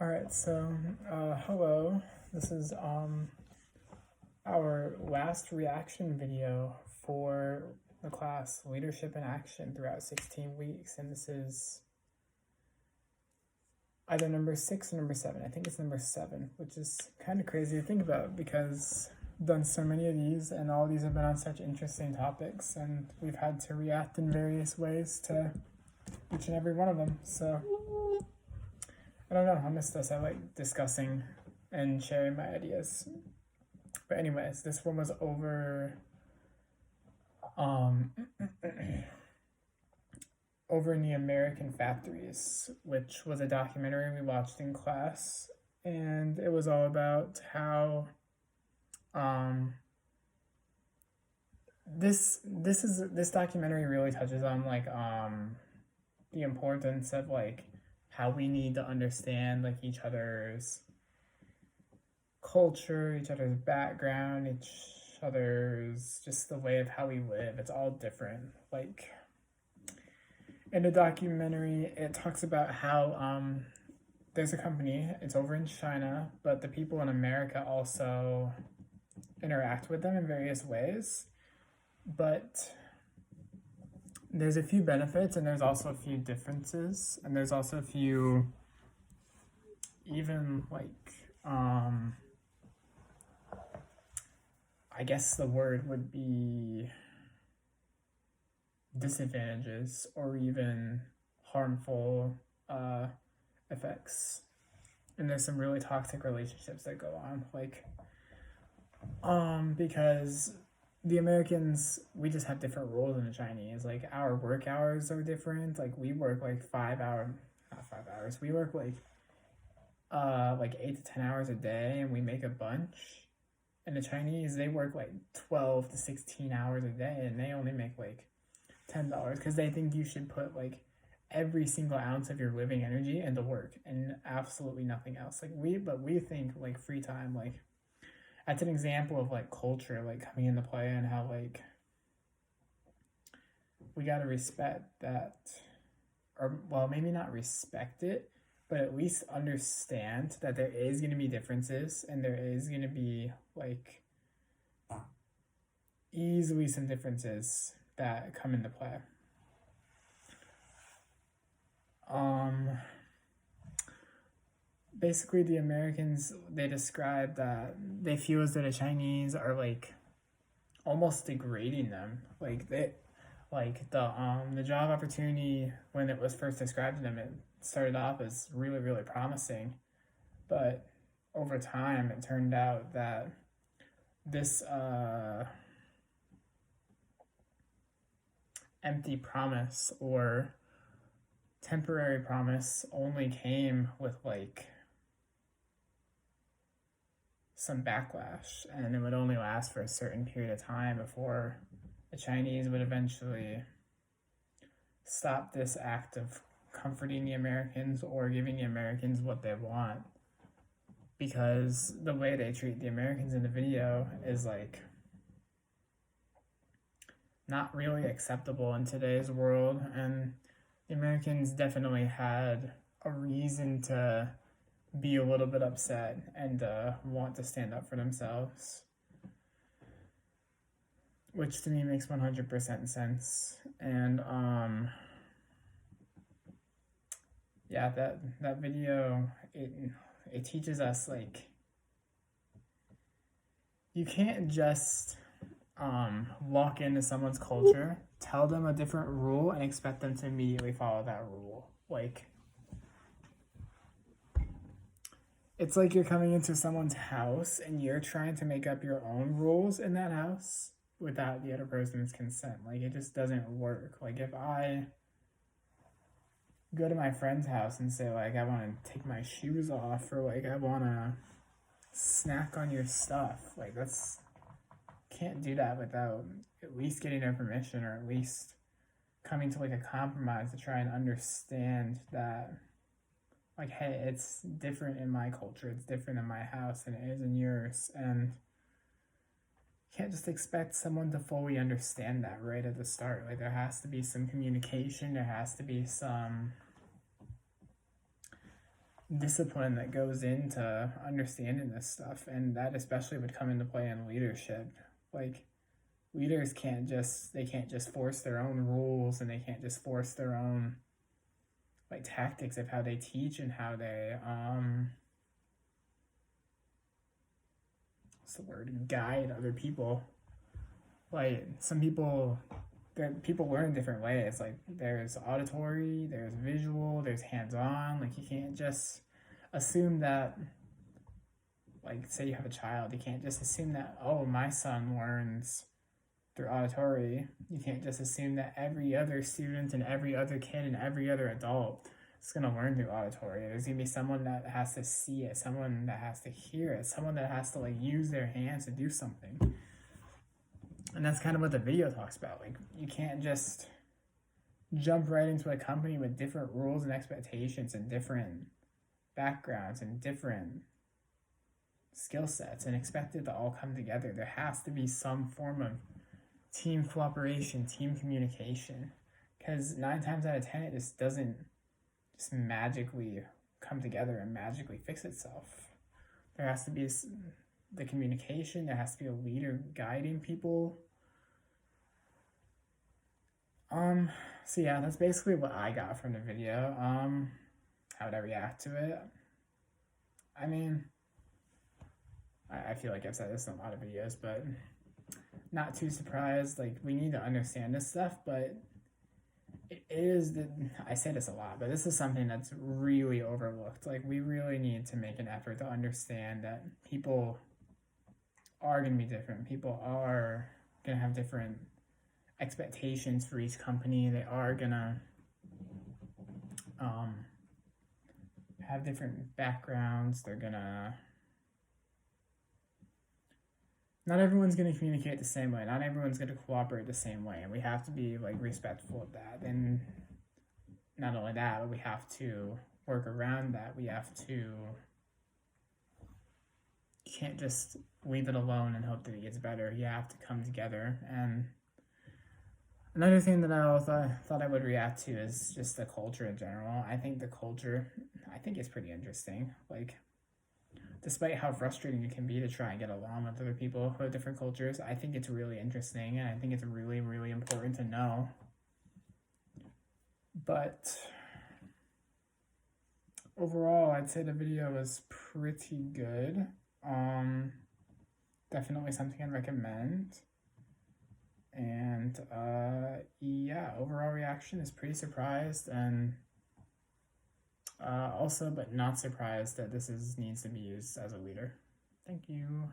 All right, so hello. This is our last reaction video for the class Leadership in Action throughout 16 weeks, and this is either number 6 or number 7. I think it's number 7, which is kind of crazy to think about because I've done so many of these, and all these have been on such interesting topics, and we've had to react in various ways to each and every one of them. So I don't know, I miss this. I like discussing and sharing my ideas. But anyways, this one was over over in the American Factories, which was a documentary we watched in class, and it was all about how this documentary really touches on the importance of how we need to understand each other's culture, each other's background, each other's just the way of how we live. It's all different. In the documentary, it talks about how there's a company, it's over in China, but the people in America also interact with them in various ways. But there's a few benefits and there's also a few differences, and there's also a few even I guess the word would be disadvantages or even harmful effects. And there's some really toxic relationships that go on, because the Americans, we just have different rules than the Chinese. Our work hours are different. We work 5 hour, not 5 hours. We work 8 to 10 hours a day, and we make a bunch. And the Chinese, they work 12 to 16 hours a day, and they only make $10 because they think you should put every single ounce of your living energy into work and absolutely nothing else. We think free time, that's an example of culture coming into play, and how we gotta respect that, or well, maybe not respect it, but at least understand that there is going to be differences, and there is going to be easily some differences that come into play. Basically, the Americans, they describe that they feel as though the Chinese are almost degrading them. The job opportunity, when it was first described to them, it started off as really, really promising, but over time it turned out that this empty promise or temporary promise only came with some backlash, and it would only last for a certain period of time before the Chinese would eventually stop this act of comforting the Americans or giving the Americans what they want, because the way they treat the Americans in the video is not really acceptable in today's world. And the Americans definitely had a reason to be a little bit upset and want to stand up for themselves, which to me makes 100% sense. And yeah, that video, it teaches us you can't just walk into someone's culture, tell them a different rule, and expect them to immediately follow that rule. It's you're coming into someone's house and you're trying to make up your own rules in that house without the other person's consent. It just doesn't work. If I go to my friend's house and say I want to take my shoes off, or I want to snack on your stuff, that's, can't do that without at least getting their permission, or at least coming to a compromise to try and understand that hey, it's different in my culture, it's different in my house than it is in yours. And you can't just expect someone to fully understand that right at the start. There has to be some communication, there has to be some discipline that goes into understanding this stuff, and that especially would come into play in leadership. Like, leaders can't just force their own rules, and they can't just force their own like tactics of how they teach and how they what's the word, guide other people. Like, some people learn in different ways. Like, there's auditory, there's visual, there's hands-on. Like, you can't just assume that, like, say you have a child, you can't just assume that, oh, my son learns through auditory. You can't just assume that every other student and every other kid and every other adult is going to learn through auditory. There's going to be someone that has to see it, someone that has to hear it, someone that has to, like, use their hands to do something. And that's kind of what the video talks about. Like, you can't just jump right into a company with different rules and expectations and different backgrounds and different skill sets and expect it to all come together. There has to be some form of team cooperation, team communication, because 9 times out of 10 it just doesn't just magically come together and magically fix itself. There has to be the communication, there has to be a leader guiding people. So yeah, that's basically what I got from the video. How would I react to it? I mean, I feel like I've said this in a lot of videos, but not too surprised. Like, we need to understand this stuff, but it is I say this a lot, but this is something that's really overlooked. Like, we really need to make an effort to understand that people are going to be different. People are going to have different expectations for each company. They are going to have different backgrounds. They're going to... Not everyone's going to communicate the same way. Not everyone's going to cooperate the same way. And we have to be, like, respectful of that. And not only that, but we have to work around that. We have to... You can't just leave it alone and hope that it gets better. You have to come together. And another thing that I thought I would react to is just the culture in general. I think the culture, is pretty interesting. Like, despite how frustrating it can be to try and get along with other people who have different cultures, I think it's really interesting, and I think it's really, really important to know. But overall, I'd say the video was pretty good. Definitely something I'd recommend. And yeah, overall reaction is pretty surprised, and also but not surprised that this needs to be used as a leader. Thank you.